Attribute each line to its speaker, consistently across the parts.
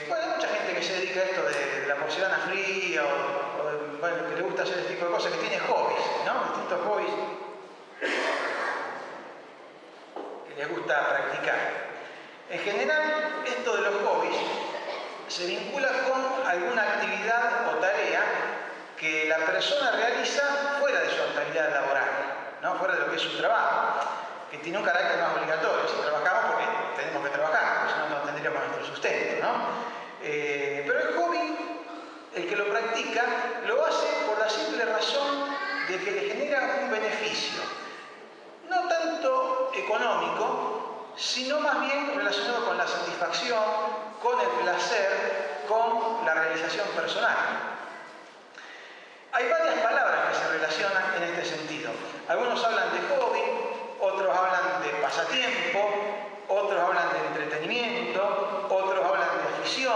Speaker 1: Bueno, hay mucha gente que se dedica a esto de la porcelana fría o bueno, que le gusta hacer este tipo de cosas, que tiene hobbies, ¿no? Distintos hobbies que les gusta practicar. En general, esto de los hobbies se vincula con alguna actividad o tarea que la persona realiza fuera de su actividad laboral, ¿no? Fuera de lo que es su trabajo, que tiene un carácter más obligatorio. Si trabajamos porque tenemos que trabajar, porque si no, no tendríamos nuestro sustento, ¿no? Pero el hobby, el que lo practica, lo hace por la simple razón de que le genera un beneficio, no tanto económico, sino más bien relacionado con la satisfacción, con el placer, con la realización personal. Hay varias palabras que se relacionan en este sentido. Algunos hablan de hobby, otros hablan de pasatiempo, otros hablan de entretenimiento, otros hablan de afición.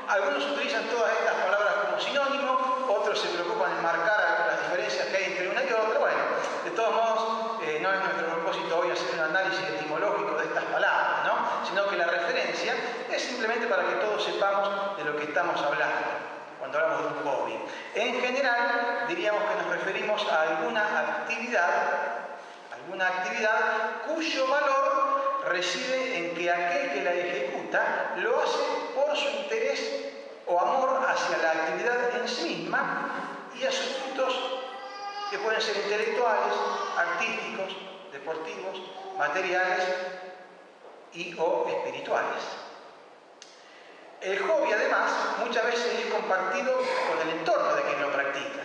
Speaker 1: Algunos utilizan todas estas palabras como sinónimo, otros se preocupan en marcar las diferencias que hay entre una y otra. Bueno, de todos modos, no es nuestro propósito hoy hacer un análisis etimológico de estas palabras, ¿no? Sino que la referencia es simplemente para que todos sepamos de lo que estamos hablando cuando hablamos de un hobby. En general, diríamos que nos referimos a alguna actividad cuyo valor reside en que aquel que la ejecuta lo hace por su interés o amor hacia la actividad en sí misma y a sus frutos que pueden ser intelectuales, artísticos, deportivos, materiales y o espirituales. El hobby, además, muchas veces es compartido con el entorno de quien lo practica,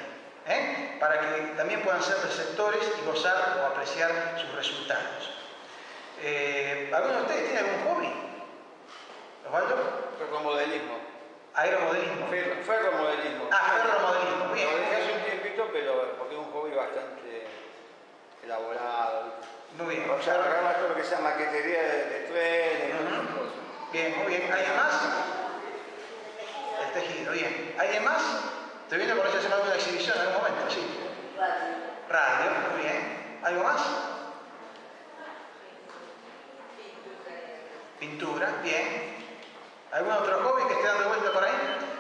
Speaker 1: para que también puedan ser receptores y gozar o apreciar sus resultados. ¿Alguno de ustedes tiene algún hobby? ¿Osvaldo?
Speaker 2: Ferromodelismo.
Speaker 1: Aeromodelismo.
Speaker 2: Ferromodelismo.
Speaker 1: Ferromodelismo. Bien.
Speaker 2: Lo dejé hace un tiempito, pero porque es un hobby bastante elaborado.
Speaker 1: Muy bien.
Speaker 2: O sea, agarrar todo lo que sea maquetería de trenes, cosas.
Speaker 1: Bien, muy bien. ¿Alguien más? El tejido, bien. ¿Alguien más? Estoy viendo por eso hacer alguna exhibición en algún momento, sí. Radio, muy bien. ¿Algo más? Pintura, bien. ¿Algún otro hobby que esté dando vuelta por ahí?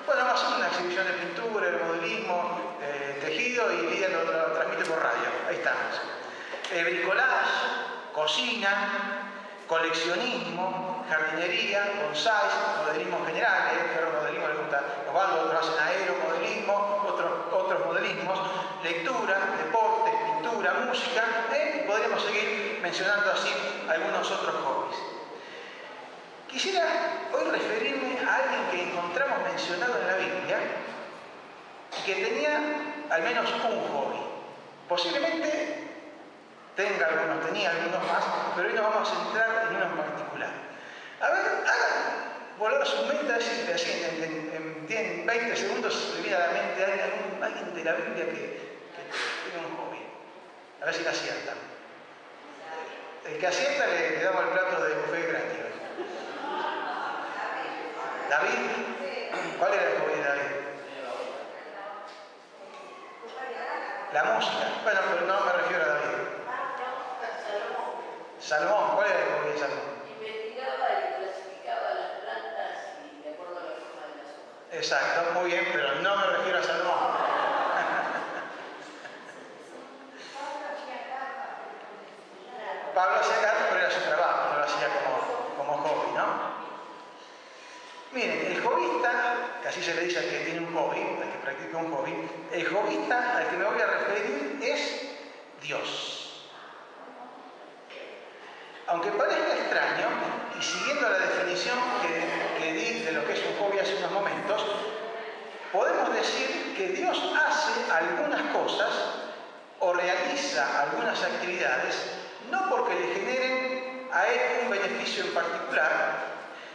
Speaker 1: Bueno, vamos a hacer una exhibición de pintura, el modelismo, tejido y Lidia lo transmite por radio. Ahí estamos. Bricolage, cocina, coleccionismo, jardinería, bonsáis, modelismo en general, ferromodelismo le gusta Osvaldo, otros hacen aeromodelismo, otros modelismos, lectura, deportes, pintura, música, y podríamos seguir mencionando así algunos otros hobbies. Quisiera hoy referirme a alguien que encontramos mencionado en la Biblia y que tenía al menos un hobby. Posiblemente tenía algunos más, pero hoy nos vamos a centrar en uno en particular. A ver, hagan volar su mente así, en 20 segundos se viene a la mente alguien de la Biblia que tiene un hobby. A ver si la aciertan. El que acierta le damos el plato de buffet gratis. David, ¿cuál era el hobby de David? La música. Bueno, pero no me refiero a David. Salomón, ¿cuál era el hobby de Salomón?
Speaker 3: Investigaba y clasificaba las plantas y de acuerdo a la forma de las hojas.
Speaker 1: Exacto, muy bien, pero no me refiero a Salomón. Pablo hacía cartas, pero era su trabajo, no lo hacía como hobby, ¿no? Miren, el hobbyista, que así se le dice al que tiene un hobby, al que practica un hobby, el hobbyista al que me voy a referir es Dios. Aunque parezca extraño, y siguiendo la definición que di de lo que es un hobby hace unos momentos, podemos decir que Dios hace algunas cosas o realiza algunas actividades no porque le generen a él un beneficio en particular,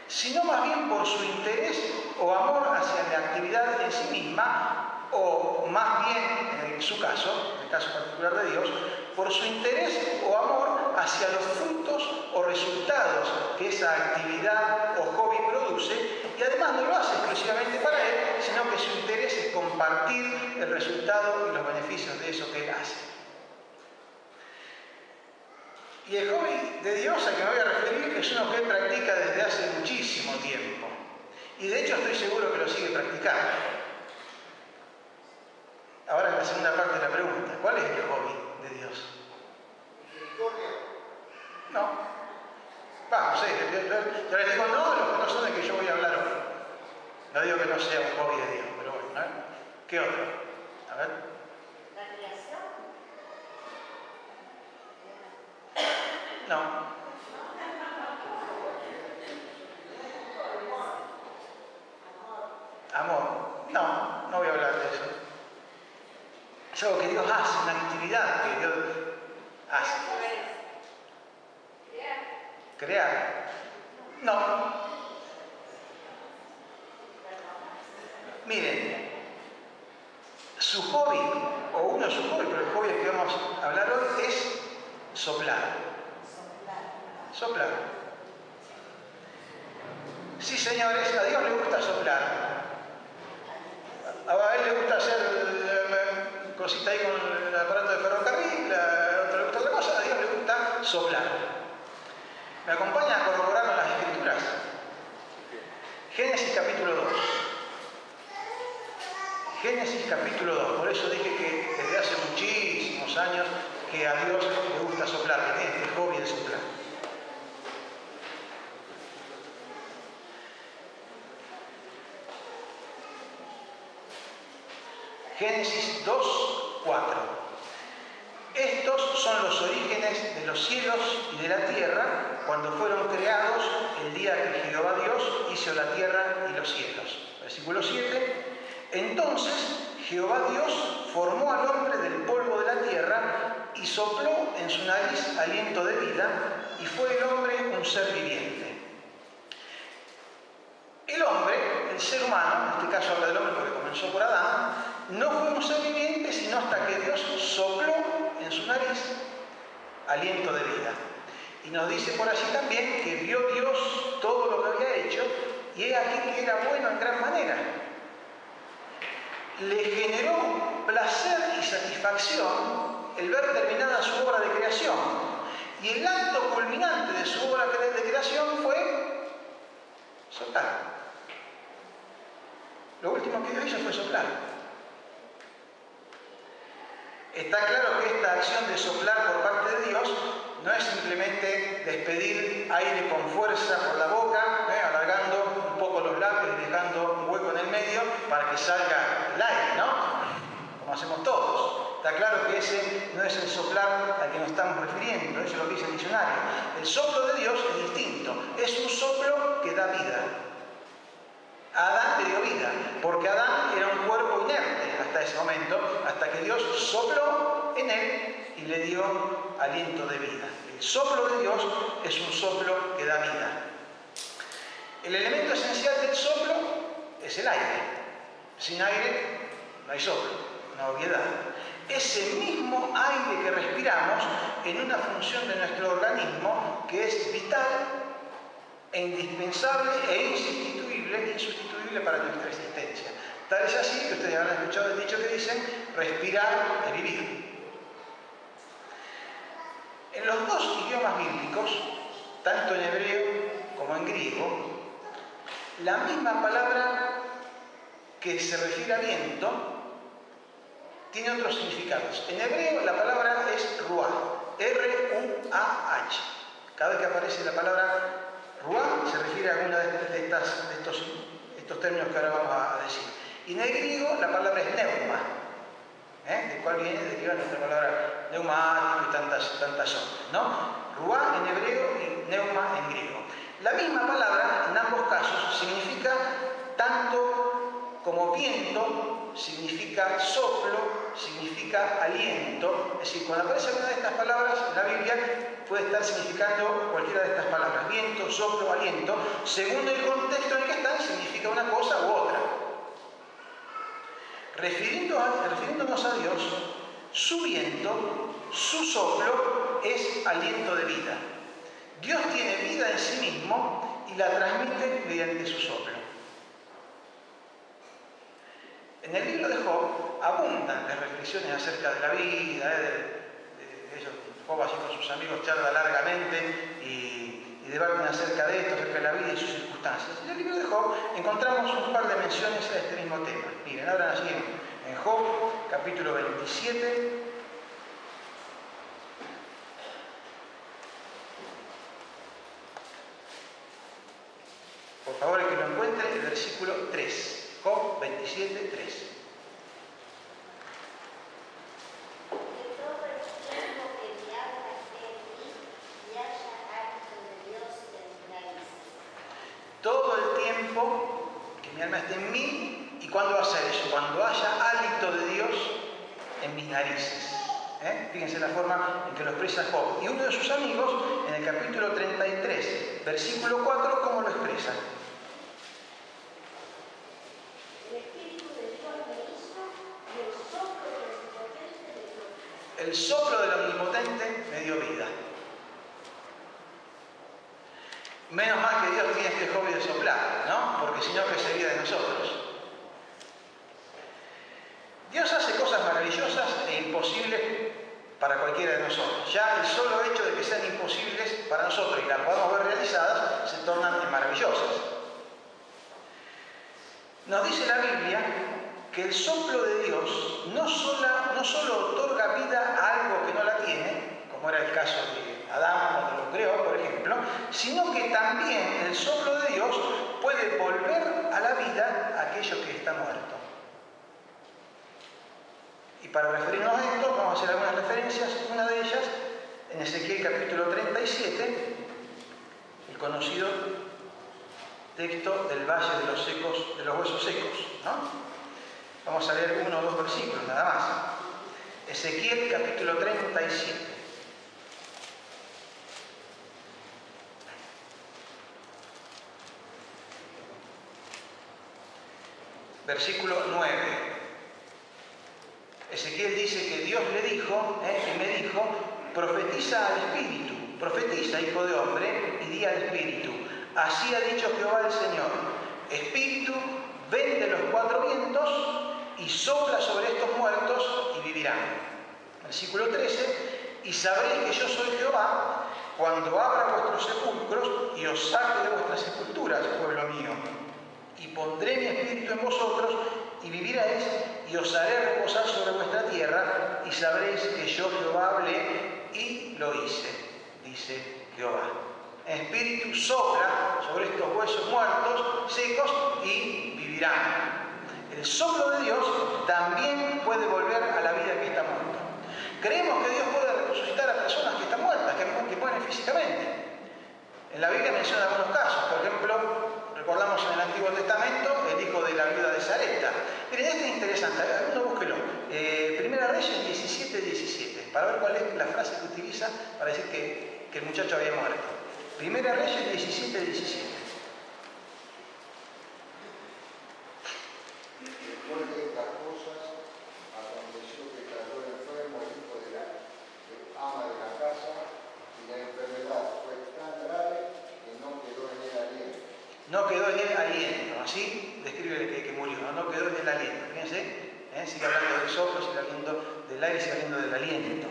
Speaker 1: sino más bien por su interés o amor hacia la actividad en sí misma, o más bien, en su caso, en el caso particular de Dios, por su interés o amor hacia los frutos o resultados que esa actividad o hobby produce, y además no lo hace exclusivamente para él, sino que su interés es compartir el resultado y los beneficios de eso que él hace. Y el hobby de Dios al que me voy a referir es uno que él practica desde hace muchísimo tiempo. Y de hecho estoy seguro que lo sigue practicando. Ahora en la segunda parte de la pregunta, ¿cuál es el hobby de Dios? No. No sé, yo les digo no a los que no son de que yo voy a hablar hoy. No digo que no sea un hobby de Dios, pero bueno, ¿eh? ¿Qué otro? A ver.
Speaker 3: La creación.
Speaker 1: No. Amor. No, no voy a hablar de eso. Es algo que Dios hace, una actividad que Dios hace. Crear. No. Miren, su hobby, o uno de sus hobbies, pero el hobby que vamos a hablar hoy es soplar. Soplar. Sí, señores, a Dios le gusta soplar. A él le gusta hacer cositas ahí con el aparato de ferrocarril, a otro le gusta otra cosa, a Dios le gusta soplar. ¿Me acompaña a corroborar con las Escrituras? Génesis capítulo 2. Génesis capítulo 2. Por eso dije que desde hace muchísimos años que a Dios le gusta soplar, que tiene este hobby de soplar. Génesis 2, 4. Estos son los orígenes de los cielos y de la tierra cuando fueron creados el día que Jehová Dios hizo la tierra y los cielos. Versículo 7. Entonces Jehová Dios formó al hombre del polvo de la tierra y sopló en su nariz aliento de vida y fue el hombre un ser viviente. El hombre, el ser humano, en este caso habla del hombre porque comenzó por Adán, no fue un ser viviente sino hasta que Dios sopló en su nariz aliento de vida. Y nos dice por allí también que vio Dios todo lo que había hecho y he aquí que era bueno en gran manera. Le generó placer y satisfacción el ver terminada su obra de creación. Y el acto culminante de su obra de creación fue soplar. Lo último que Dios hizo fue soplar. Está claro que esta acción de soplar por parte de Dios no es simplemente despedir aire con fuerza por la boca, alargando un poco los labios y dejando un hueco en el medio para que salga el aire, ¿no? Como hacemos todos. Está claro que ese no es el soplar al que nos estamos refiriendo, eso es lo que dice el diccionario. El soplo de Dios es distinto, es un soplo que da vida. A Adán le dio vida, porque Adán era un cuerpo inerte hasta ese momento, hasta que Dios sopló en él y le dio aliento de vida. El soplo de Dios es un soplo que da vida. El elemento esencial del soplo es el aire. Sin aire no hay soplo, una obviedad. Ese mismo aire que respiramos en una función de nuestro organismo que es vital e indispensable e insustituible para nuestra existencia. Tal es así que ustedes habrán escuchado el dicho que dicen, respirar es vivir. En los dos idiomas bíblicos, tanto en hebreo como en griego, la misma palabra que se refiere a viento tiene otros significados. En hebreo la palabra es ruah, R-U-A-H. Cada vez que aparece la palabra ruah se refiere a alguna de estos términos que ahora vamos a decir. Y en el griego la palabra es neuma, de cuál viene derivada nuestra palabra neumático y tantas otras, ¿no? Ruah en hebreo y neuma en griego. La misma palabra en ambos casos significa tanto como viento, significa soplo, significa aliento. Es decir, cuando aparece alguna de estas palabras en la Biblia puede estar significando cualquiera de estas palabras. Viento, soplo, aliento. Según el contexto en el que están, significa una cosa u otra. Refiriéndonos a Dios, su viento, su soplo es aliento de vida. Dios tiene vida en sí mismo y la transmite mediante su soplo. En el libro de Job abundan las reflexiones acerca de la vida, de ellos. Job así con sus amigos charla largamente y y debaten acerca de esto, acerca de la vida y sus circunstancias. En el libro de Job encontramos un par de menciones a este mismo tema. Miren, abran allí en Job, capítulo 27. Por favor, el que lo encuentre, el versículo 3. Job 27, 3. Todo el tiempo que mi alma esté en mí, ¿y cuándo va a ser eso? Cuando haya hálito de Dios en mis narices. Fíjense la forma en que lo expresa Job. Y uno de sus amigos, en el capítulo 33, versículo 4, ¿cómo lo expresa? El soplo del Omnipotente me dio vida. Menos mal que Dios tiene este hobby de soplar, ¿no? Porque si no, ¿qué sería de nosotros? Dios hace cosas maravillosas e imposibles para cualquiera de nosotros. Ya el solo hecho de que sean imposibles para nosotros y las podamos ver realizadas, se tornan maravillosas. Nos dice la Biblia que el soplo de Dios no solo otorga vida a algo que no la tiene, como era el caso de Adán cuando lo creó, por ejemplo, sino que también el soplo de Dios puede volver a la vida a aquello que está muerto. Y para referirnos a esto, vamos a hacer algunas referencias. Una de ellas, en Ezequiel capítulo 37, el conocido texto del valle de los huesos secos, ¿no? Vamos a leer uno o dos versículos, nada más. Ezequiel capítulo 37. Versículo 9. Ezequiel dice que Dios le dijo, y me dijo, profetiza al Espíritu, profetiza, hijo de hombre, y di al Espíritu. Así ha dicho Jehová el Señor, Espíritu, ven de los cuatro vientos y sopla sobre estos muertos y vivirán. Versículo 13, y sabréis que yo soy Jehová cuando abra vuestros sepulcros y os saque de vuestras sepulturas, pueblo mío. Y pondré mi espíritu en vosotros y viviréis y os haré reposar sobre vuestra tierra y sabréis que yo Jehová hablé y lo hice, dice Jehová. El espíritu sopla sobre estos huesos muertos, secos y vivirán. El soplo de Dios también puede volver a la vida que está muerta. Creemos que Dios puede resucitar a personas que están muertas, que mueren físicamente. En la Biblia menciona algunos casos. Por ejemplo, recordamos en el Antiguo Testamento el hijo de la viuda de Sarepta. Miren, este es interesante, uno búsquelo. Primera Reyes 17:17, para ver cuál es la frase que utiliza para decir que el muchacho había muerto. Primera Reyes 17:17.
Speaker 4: Después de estas cosas, aconteció que cayó enfermo el hijo de la ama de la casa, y la enfermedad fue tan grave que no quedó en él aliento.
Speaker 1: No quedó en él aliento, así describe el que murió, no quedó en él aliento. Fíjense, sigue hablando del soplo, sigue hablando del aire, sigue hablando del aliento.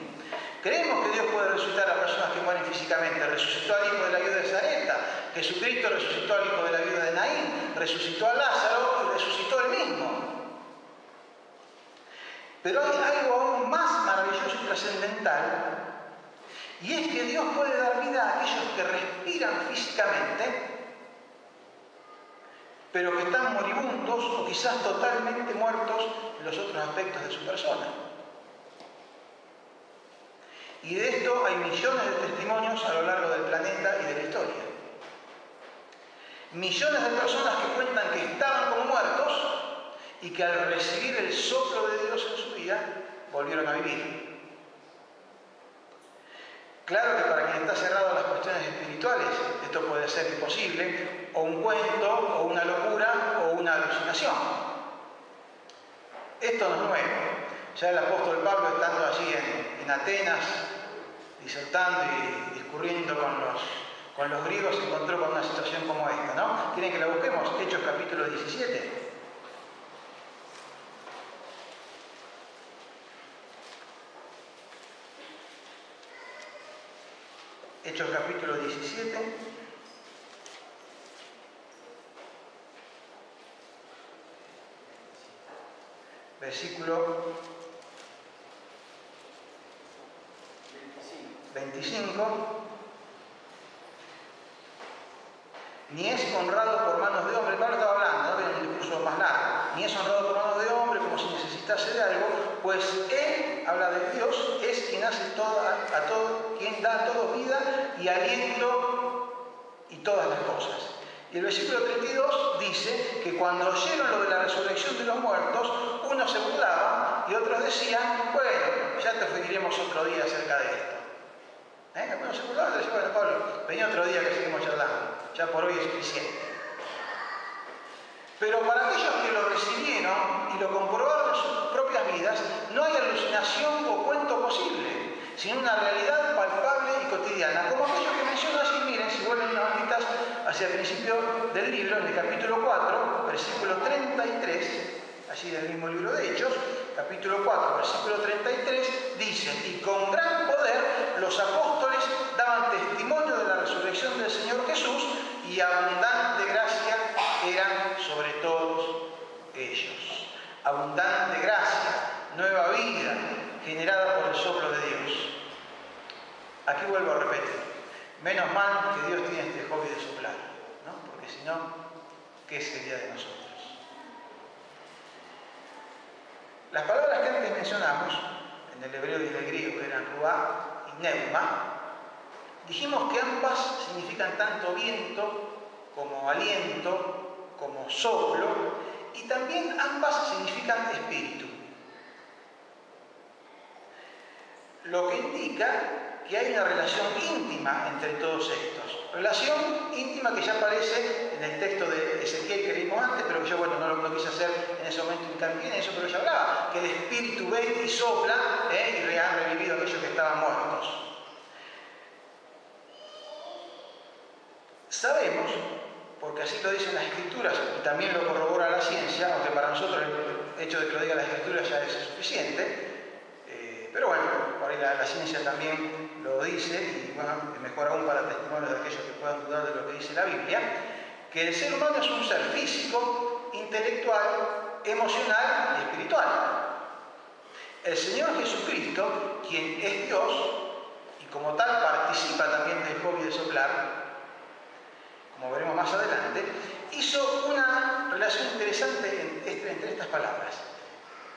Speaker 1: Creemos que Dios puede resucitar a personas que mueren físicamente. Resucitó al hijo de la viuda de Sarepta, Jesucristo resucitó al hijo de la viuda de Naín, resucitó a Lázaro y resucitó él mismo. Pero hay algo aún más maravilloso y trascendental, y es que Dios puede dar vida a aquellos que respiran físicamente, pero que están moribundos o quizás totalmente muertos en los otros aspectos de su persona. Y de esto hay millones de testimonios a lo largo del planeta y de la historia. Millones de personas que cuentan que estaban como muertos y que al recibir el soplo de Dios en su vida, volvieron a vivir. Claro que para quien está cerrado a las cuestiones espirituales, esto puede ser imposible, o un cuento, o una locura, o una alucinación. Esto no es nuevo. Ya el apóstol Pablo, estando allí en Atenas, disertando y discurriendo con los griegos, se encontró con una situación como esta, ¿no? ¿Quieren que la busquemos? Hechos capítulo 17. Hechos capítulo 17. versículo 25. Ni es honrado por manos de hombre, Pablo estaba hablando, ¿no?, en un discurso más largo, ni es honrado por manos de hombre como si necesitase de algo, pues Él, habla de Dios, es quien hace quien da a todo vida y aliento y todas las cosas. Y el versículo 32 dice que cuando oyeron lo de la resurrección de los muertos, unos se burlaban y otros decían, bueno, ya te diremos otro día acerca de esto. Algunos se burlaban y decían, bueno, Pablo, venía otro día que seguimos charlando, ya por hoy es suficiente. Pero para aquellos que lo recibieron y lo comprobaron en sus propias vidas, no hay alucinación o cuento posible, sino una realidad palpable y cotidiana, como aquellos que menciono allí. Miren, si vuelven unas horitas hacia el principio del libro, en el capítulo 4, versículo 33, allí del mismo libro de Hechos, capítulo 4, versículo 33, dice, y con gran poder los apóstoles daban testimonio de la resurrección del Señor Jesús, y abundante gracia eran sobre todos ellos. Abundante gracia, nueva vida, generada por el soplo de Dios. Aquí vuelvo a repetir, menos mal que Dios tiene este hobby de soplar, ¿no? Porque si no, ¿qué sería de nosotros? Las palabras que antes mencionamos, en el hebreo y el griego, que eran ruá y neuma, dijimos que ambas significan tanto viento como aliento, como soplo, y también ambas significan espíritu. Lo que indica que hay una relación íntima entre todos estos. Relación íntima que ya aparece en el texto de Ezequiel que leímos antes, pero que yo, bueno, no lo quise hacer en ese momento hincapié en eso, pero ya hablaba, que el espíritu ve y sopla y han revivido a aquellos que estaban muertos. Sabemos, porque así lo dicen las Escrituras y también lo corrobora la ciencia, aunque para nosotros el hecho de que lo diga la Escritura ya es suficiente, pero bueno, por ahí la ciencia también lo dice, y bueno, mejor aún para testimonios de aquellos que puedan dudar de lo que dice la Biblia, que el ser humano es un ser físico, intelectual, emocional y espiritual. El Señor Jesucristo, quien es Dios, y como tal participa también del hobby de soplar, como veremos más adelante, hizo una relación interesante entre estas palabras.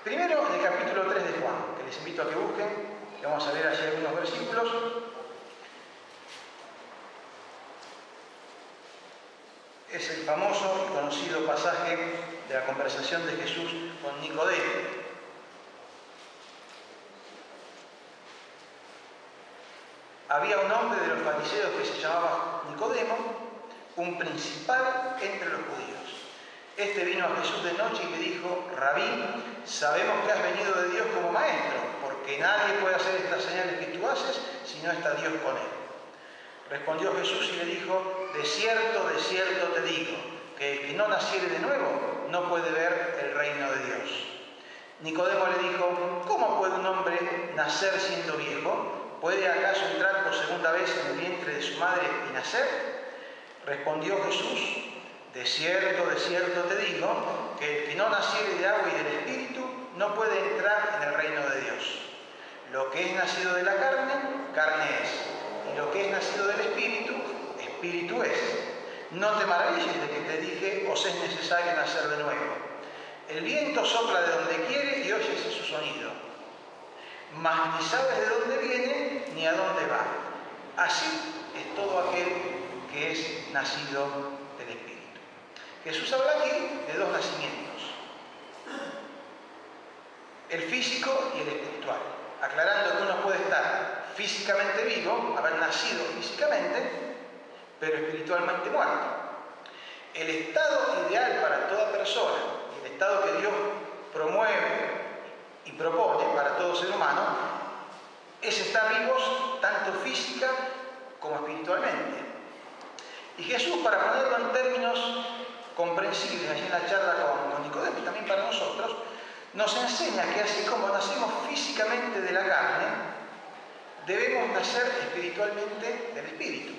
Speaker 1: Primero, en el capítulo 3 de Juan, que les invito a que busquen, que vamos a leer allí algunos versículos. Es el famoso y conocido pasaje de la conversación de Jesús con Nicodemo. Había un hombre de los fariseos que se llamaba Nicodemo, un principal entre los judíos. Este vino a Jesús de noche y le dijo, Rabí, sabemos que has venido de Dios como maestro, porque nadie puede hacer estas señales que tú haces si no está Dios con él. Respondió Jesús y le dijo, de cierto te digo, que el que no naciere de nuevo no puede ver el reino de Dios. Nicodemo le dijo, ¿cómo puede un hombre nacer siendo viejo? ¿Puede acaso entrar por segunda vez en el vientre de su madre y nacer? Respondió Jesús, de cierto te digo, que el que no naciere de agua y del Espíritu no puede entrar en el reino de Dios. Lo que es nacido de la carne, carne es, y lo que es nacido del Espíritu, Espíritu es. No te maravilles de que te dije, os es necesario nacer de nuevo. El viento sopla de donde quiere y oyes su sonido, mas ni sabes de dónde viene ni a dónde va. Así es todo aquel que es nacido del Espíritu. Jesús habla aquí de dos nacimientos, el físico y el espiritual, aclarando que uno puede estar físicamente vivo, haber nacido físicamente, pero espiritualmente muerto. El estado ideal para toda persona, el estado que Dios promueve y propone para todo ser humano, es estar vivos tanto física como espiritualmente. Y Jesús, para ponerlo en términos comprensibles allí en la charla con Nicodemo y también para nosotros, nos enseña que así como nacemos físicamente de la carne, debemos nacer espiritualmente del Espíritu.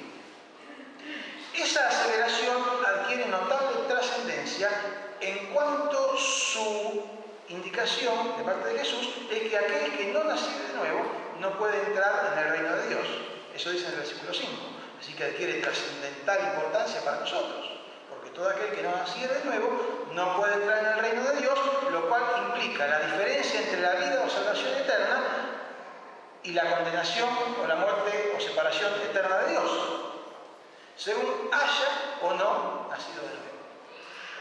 Speaker 1: Esa aceleración adquiere notable trascendencia en cuanto su indicación de parte de Jesús es que aquel que no naciere de nuevo no puede entrar en el reino de Dios. Eso dice en el versículo 5. Así que adquiere trascendental importancia para nosotros. Porque todo aquel que no naciere de nuevo no puede entrar en el reino de Dios, lo cual implica la diferencia entre la vida o salvación eterna y la condenación o la muerte o separación eterna de Dios, según haya o no nacido de nuevo.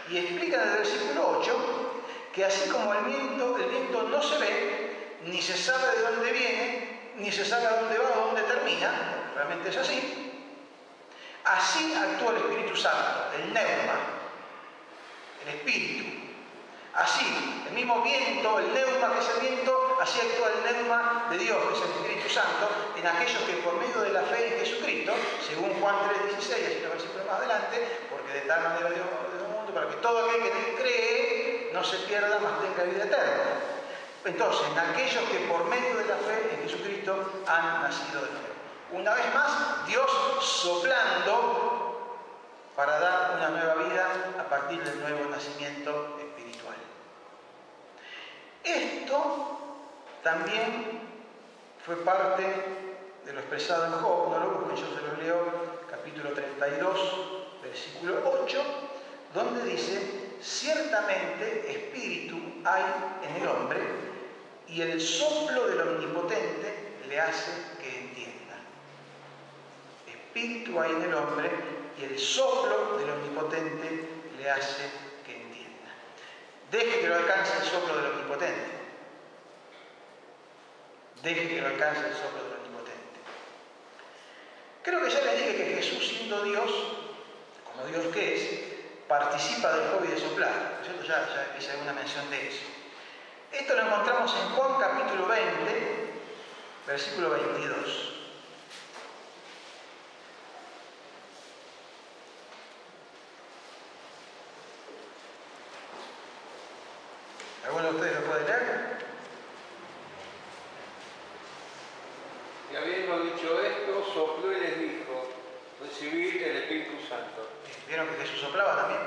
Speaker 1: Y explica en el versículo 8 que así como el viento no se ve, ni se sabe de dónde viene, ni se sabe a dónde va o dónde termina, realmente es así, así actúa el Espíritu Santo, el neuma, el Espíritu. Así, el mismo viento, el neuma que es el viento, así actúa el neuma de Dios, que es el Espíritu Santo, en aquellos que por medio de la fe en Jesucristo, según Juan 3:16, así los versículos más adelante, porque de tal manera Dios amó al mundo, para que todo aquel que en él cree no se pierda, mas tenga vida eterna. Entonces, en aquellos que por medio de la fe en Jesucristo han nacido de nuevo. Una vez más, Dios soplando para dar una nueva vida a partir del nuevo nacimiento espiritual. Esto también fue parte de lo expresado en Job, no lo busquen, yo se lo leo, capítulo 32, versículo 8, donde dice: ciertamente espíritu hay en el hombre y el soplo del Omnipotente le hace que entienda. Espíritu hay en el hombre y el soplo del Omnipotente le hace que entienda. Deje que lo alcance el soplo del Omnipotente. Deje que lo alcance el soplo del Omnipotente. Creo que ya les dije que Jesús, siendo Dios, como Dios que es, participa del hobby de soplar. ¿No es cierto? Ya hice alguna mención de eso. Esto lo encontramos en Juan capítulo 20, versículo 22. ¿Alguno de ustedes lo puede leer?
Speaker 2: Y habiendo dicho esto, sopló y les dijo: recibid el Espíritu Santo.
Speaker 1: ¿Vieron que Jesús soplaba también?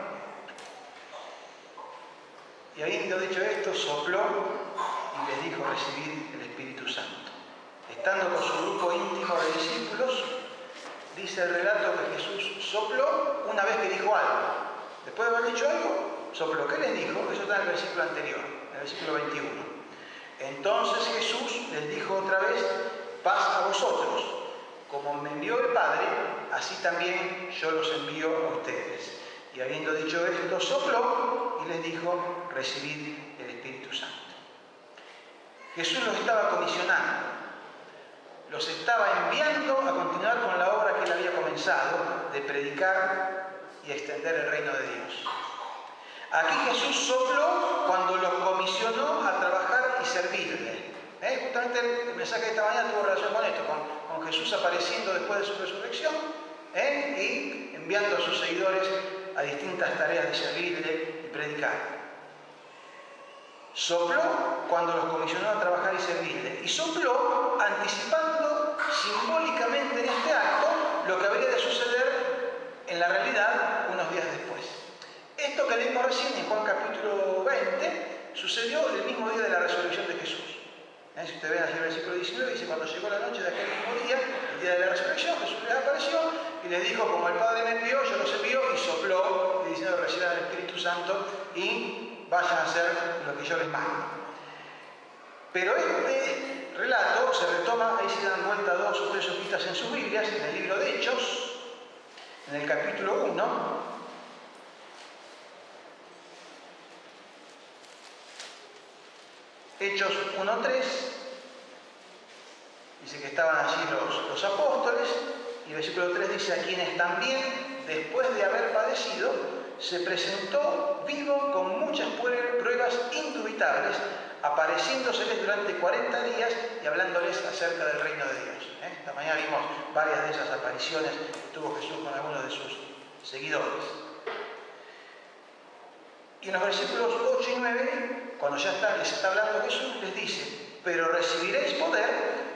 Speaker 1: Y habiendo dicho esto, sopló y les dijo: recibid el Espíritu Santo. Estando con su grupo íntimo de discípulos, dice el relato que Jesús sopló una vez que dijo algo. Después de haber dicho algo, sopló. ¿Qué les dijo? Eso está en el versículo anterior, en el versículo 21. Entonces Jesús les dijo otra vez: paz a vosotros. Como me envió el Padre, así también yo los envío a ustedes. Y habiendo dicho esto, sopló y les dijo: recibid el Espíritu Santo. Jesús los estaba comisionando, los estaba enviando a continuar con la obra que él había comenzado, de predicar y extender el reino de Dios. Aquí Jesús sopló cuando los comisionó a trabajar y servirle. Justamente el mensaje de esta mañana tuvo relación con esto, con Jesús apareciendo después de su resurrección y enviando a sus seguidores a distintas tareas de servirle y predicar. Sopló cuando los comisionó a trabajar y servirle. Y sopló anticipando simbólicamente en este acto lo que habría de suceder en la realidad unos días después. Esto que leímos recién en Juan capítulo 20 sucedió el mismo día de la resurrección de Jesús. Si ustedes ven así el versículo 19, dice: cuando llegó la noche de aquel mismo día, el día de la resurrección, Jesús les apareció y les dijo: como el Padre me envió, yo los envío, y sopló, diciendo: reciban el Espíritu Santo y vayan a hacer lo que yo les mando. Pero este relato se retoma, ahí se dan vuelta 2 o 3 hojitas en sus Biblias, en el libro de Hechos, en el capítulo 1. Hechos 1:3, dice que estaban allí los apóstoles, y el versículo 3 dice: a quienes también, después de haber padecido, se presentó vivo con muchas pruebas indubitables, apareciéndoseles durante 40 días y hablándoles acerca del reino de Dios. Esta mañana vimos varias de esas apariciones que tuvo Jesús con algunos de sus seguidores. Y en los versículos 8 y 9, cuando ya les está hablando Jesús, les dice: pero recibiréis poder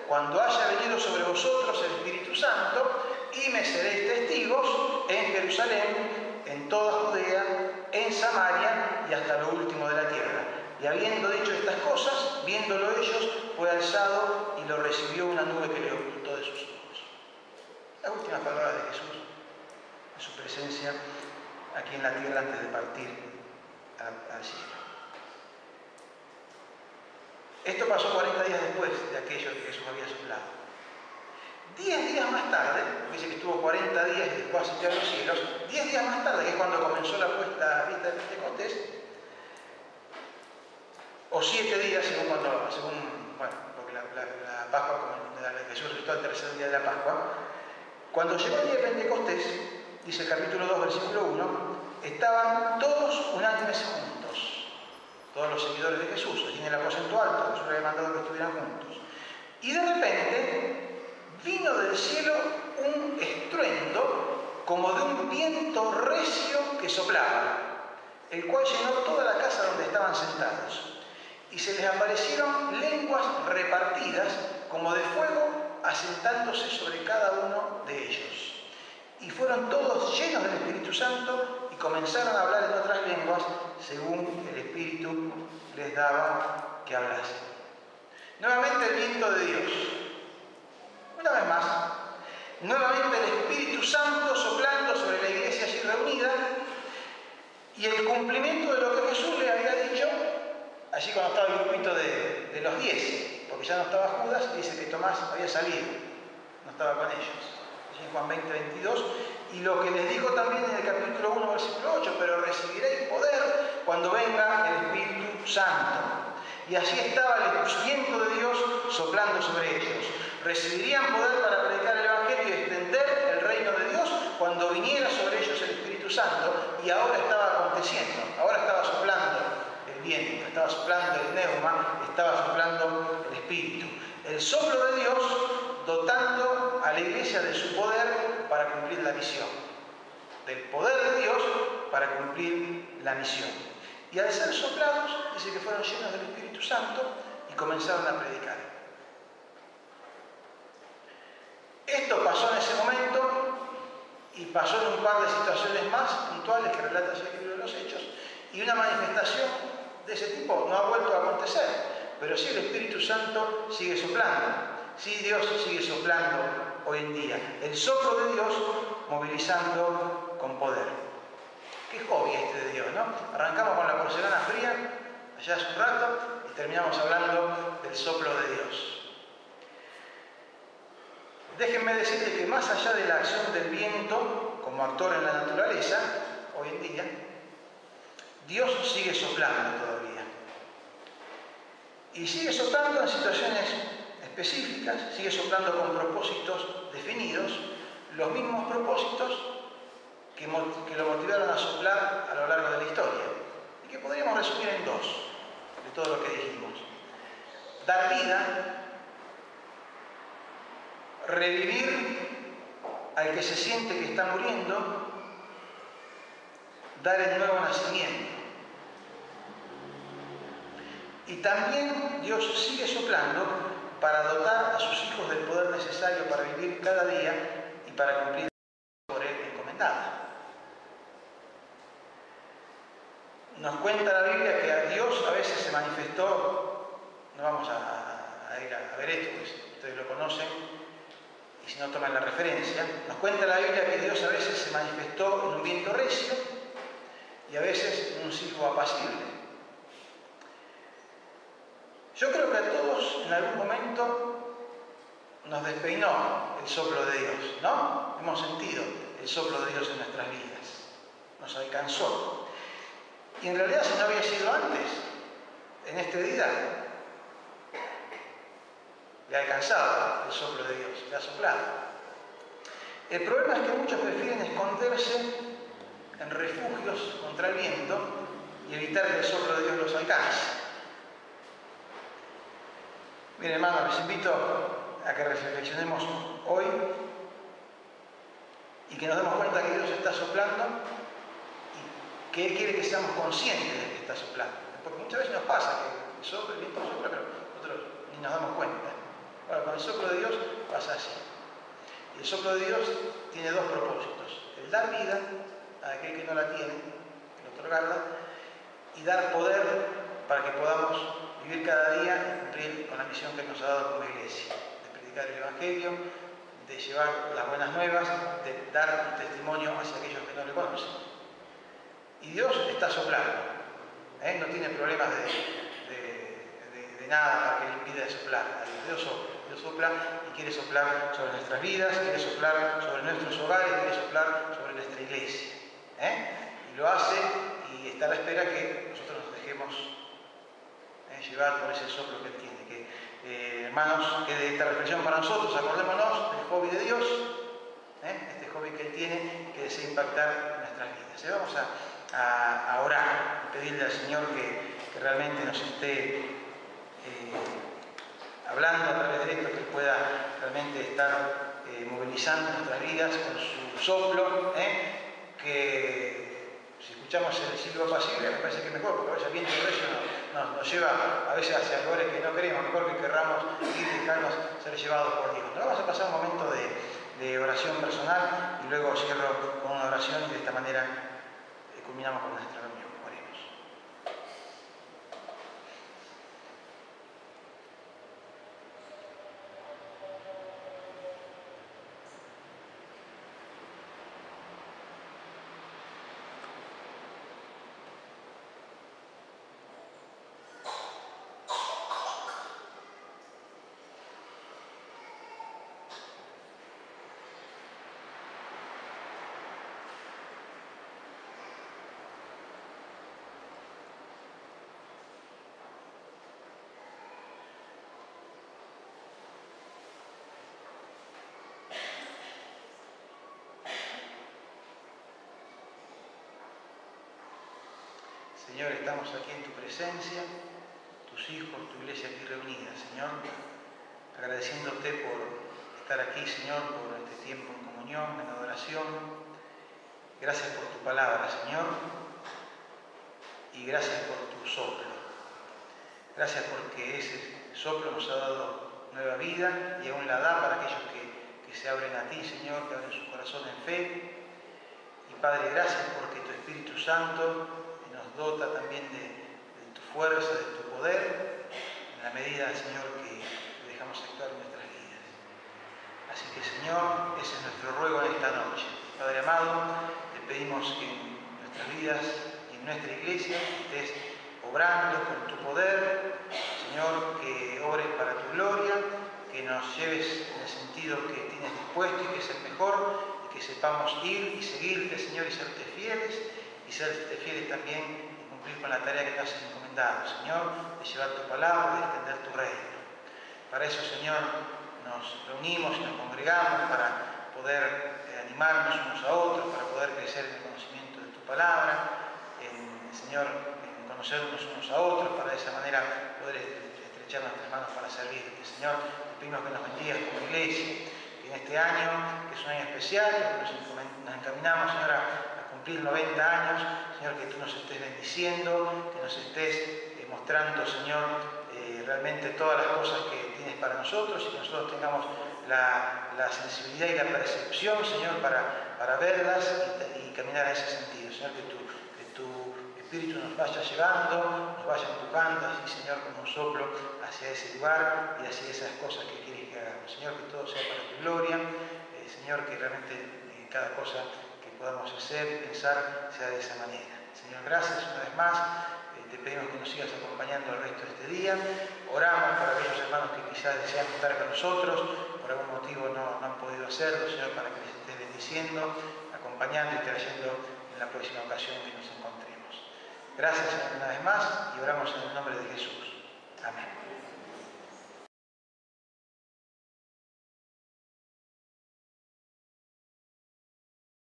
Speaker 1: cuando haya venido sobre vosotros el Espíritu Santo, y me seréis testigos en Jerusalén, en toda Judea, en Samaria y hasta lo último de la tierra. Y Y habiendo dicho estas cosas, viéndolo ellos, fue alzado y lo recibió una nube que le ocultó de sus ojos. Las últimas palabras de Jesús en su presencia aquí en la tierra antes de partir al cielo. Esto pasó 40 días después de aquello que Jesús había soplado. 10 días más tarde, dice que estuvo 40 días y después ascendió a los cielos, 10 días más tarde, que es cuando comenzó la fiesta de Pentecostés, o 7 días según porque la Pascua, como Jesús resucitó al tercer día de la Pascua, cuando llegó el día de Pentecostés, dice el capítulo 2, versículo 1, estaban todos unánimes juntos, todos los seguidores de Jesús, allí en el aposento alto, Jesús le había mandado que estuvieran juntos. Y de repente vino del cielo un estruendo como de un viento recio que soplaba, el cual llenó toda la casa donde estaban sentados. Y se les aparecieron lenguas repartidas como de fuego, asentándose sobre cada uno de ellos. Y fueron todos llenos del Espíritu Santo y comenzaron a hablar en otras lenguas según el Espíritu les daba que hablasen. Nuevamente el viento de Dios. Una vez más, nuevamente el Espíritu Santo soplando sobre la iglesia allí reunida y el cumplimiento de lo que Jesús le había dicho allí cuando estaba el grupito de los 10, porque ya no estaba Judas, dice que Tomás había salido, no estaba con ellos. Allí en Juan 20, 22, y lo que les dijo también en el capítulo 1, versículo 8, pero recibiréis poder cuando venga el Espíritu Santo. Y allí estaba el viento de Dios soplando sobre ellos. Recibirían poder para predicar el Evangelio y extender el reino de Dios cuando viniera sobre ellos el Espíritu Santo, y ahora estaba aconteciendo, ahora estaba soplando el viento, estaba soplando el pneuma, estaba soplando el Espíritu. El soplo de Dios dotando a la iglesia de su poder para cumplir la misión. Del poder de Dios para cumplir la misión. Y al ser soplados, dice que fueron llenos del Espíritu Santo y comenzaron a predicar. Esto pasó en ese momento y pasó en un par de situaciones más puntuales que relata el libro de los Hechos, y una manifestación de ese tipo no ha vuelto a acontecer, pero sí el Espíritu Santo sigue soplando, sí Dios sigue soplando hoy en día, el soplo de Dios movilizando con poder. Qué hobby este de Dios, ¿no? Arrancamos con la porcelana fría, allá hace un rato, y terminamos hablando del soplo de Dios. Déjenme decirles que más allá de la acción del viento como actor en la naturaleza, hoy en día, Dios sigue soplando todavía. Y sigue soplando en situaciones específicas, sigue soplando con propósitos definidos, los mismos propósitos que lo motivaron a soplar a lo largo de la historia, y que podríamos resumir en dos, de todo lo que dijimos. Dar vida, revivir al que se siente que está muriendo, dar el nuevo nacimiento. Y también Dios sigue soplando para dotar a sus hijos del poder necesario para vivir cada día y para cumplir por él encomendada. Nos cuenta la Biblia que a Dios a veces se manifestó, no vamos a ir a ver esto, pues ustedes lo conocen, y si no toman la referencia, nos cuenta la Biblia que Dios a veces se manifestó en un viento recio y a veces en un silbo apacible. Yo creo que a todos en algún momento nos despeinó el soplo de Dios, ¿no? Hemos sentido el soplo de Dios en nuestras vidas, nos alcanzó. Y en realidad, si no había sido antes, en este día, le ha alcanzado el soplo de Dios, le ha soplado. El problema es que muchos prefieren esconderse en refugios contra el viento y evitar que el soplo de Dios los alcance. Miren, hermanos, les invito a que reflexionemos hoy y que nos demos cuenta que Dios está soplando y que Él quiere que seamos conscientes de que está soplando. Porque muchas veces nos pasa que el viento sopla, pero nosotros ni nos damos cuenta. Bueno, con el soplo de Dios pasa así. Y el soplo de Dios tiene dos propósitos: el dar vida a aquel que no la tiene, el otorgarla, y dar poder para que podamos vivir cada día y cumplir con la misión que nos ha dado como iglesia, de predicar el Evangelio, de llevar las buenas nuevas, de dar un testimonio hacia aquellos que no le conocen. Y Dios está soplando, no tiene problemas de nada para que le impida soplar. Dios sopla y quiere soplar sobre nuestras vidas, quiere soplar sobre nuestros hogares, quiere soplar sobre nuestra iglesia. Y lo hace y está a la espera que nosotros nos dejemos llevar por ese soplo que Él tiene. Hermanos, quede esta reflexión para nosotros. Acordémonos del hobby de Dios, este hobby que Él tiene, que desea impactar en nuestras vidas. Vamos a orar y pedirle al Señor que realmente nos esté hablando a través de esto, que pueda realmente estar movilizando nuestras vidas con su soplo, que si escuchamos el silbo apacible me parece que es mejor, porque a veces el viento recio nos lleva a veces hacia lugares que no queremos, mejor que querramos ir y dejarnos ser llevados por Dios. Nos vamos a pasar un momento de oración personal y luego cierro con una oración y de esta manera culminamos con nuestra reunión. Oremos. Señor, estamos aquí en tu presencia, tus hijos, tu iglesia aquí reunida, Señor, agradeciéndote por estar aquí, Señor, por este tiempo en comunión, en adoración. Gracias por tu palabra, Señor, y gracias por tu soplo. Gracias porque ese soplo nos ha dado nueva vida y aún la da para aquellos que se abren a ti, Señor, que abren su corazón en fe. Y Padre, gracias porque tu Espíritu Santo nos dota también de tu fuerza, de tu poder, en la medida, Señor, que dejamos actuar en nuestras vidas. Así que, Señor, ese es nuestro ruego en esta noche. Padre amado, te pedimos que en nuestras vidas y en nuestra iglesia estés obrando con tu poder, Señor, que obres para tu gloria, que nos lleves en el sentido que tienes dispuesto y que es el mejor, y que sepamos ir y seguirte, Señor, y serte fieles, y serte fieles también en cumplir con la tarea que te has encomendado, Señor, de llevar tu palabra, de extender tu reino. Para eso, Señor, nos reunimos y nos congregamos para poder animarnos unos a otros, para poder crecer en el conocimiento de tu palabra, Señor, en conocernos unos a otros, para de esa manera poder estrechar nuestras manos para servirte. Señor, te pedimos que nos bendigas como iglesia, que en este año, que es un año especial, que nos encaminamos, Señor, a cumplir 90 años, Señor, que tú nos estés bendiciendo, que nos estés mostrando, Señor, realmente todas las cosas que tienes para nosotros y que nosotros tengamos la sensibilidad y la percepción, Señor, para verlas y caminar en ese sentido. Señor, que tu Espíritu nos vaya llevando, nos vaya empujando así, Señor, como un soplo hacia ese lugar y hacia esas cosas que quieres que hagamos. Señor, que todo sea para tu gloria. Señor, que realmente cada cosa que podamos hacer y pensar sea de esa manera. Señor, gracias una vez más. Te pedimos que nos sigas acompañando el resto de este día. Oramos por aquellos hermanos que quizás desean estar con nosotros, por algún motivo no han podido hacerlo, Señor, para que les estés bendiciendo, acompañando y trayendo en la próxima ocasión que nos encontremos. Gracias una vez más y oramos en el nombre de Jesús. Amén.